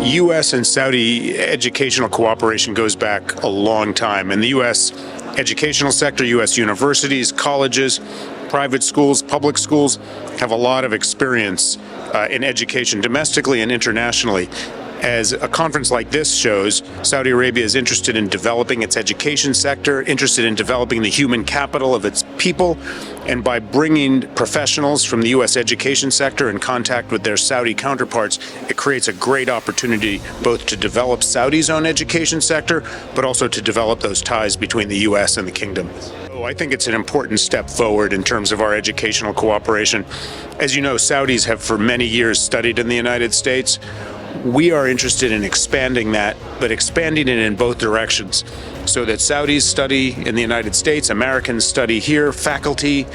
U.S. and Saudi educational cooperation goes back a long time. In the U.S. educational sector, U.S. universities, colleges, private schools, public schools have a lot of experience in education domestically and internationally. As a conference like this shows, Saudi Arabia is interested in developing its education sector, interested in developing the human capital of its people, and by bringing professionals from the U.S. education sector in contact with their Saudi counterparts, it creates a great opportunity both to develop Saudi's own education sector, but also to develop those ties between the U.S. and the kingdom. I think it's an important step forward in terms of our educational cooperation. As you know, Saudis have for many years studied in the United States. We are interested in expanding that, but expanding it in both directions so that Saudis study in the United States, Americans study here, faculty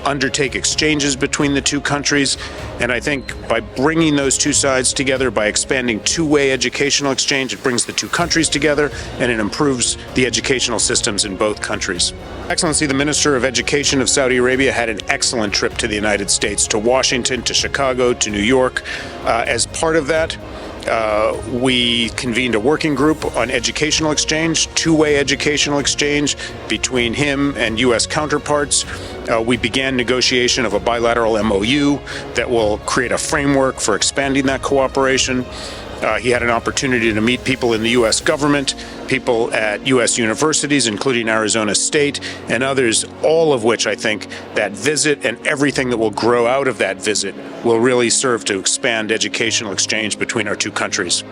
undertake exchanges between the two countries. And I think by bringing those two sides together, by expanding two-way educational exchange, it brings the two countries together and it improves the educational systems in both countries. Excellency, the Minister of Education of Saudi Arabia had an excellent trip to the United States, to Washington, to Chicago, to New York. As part of that, we convened a working group on educational exchange, two-way educational exchange between him and U.S. counterparts. We began negotiation of a bilateral MOU that will create a framework for expanding that cooperation. He had an opportunity to meet people in the U.S. government, people at U.S. universities, including Arizona State and others, all of which I think that visit and everything that will grow out of that visit will really serve to expand educational exchange between our two countries.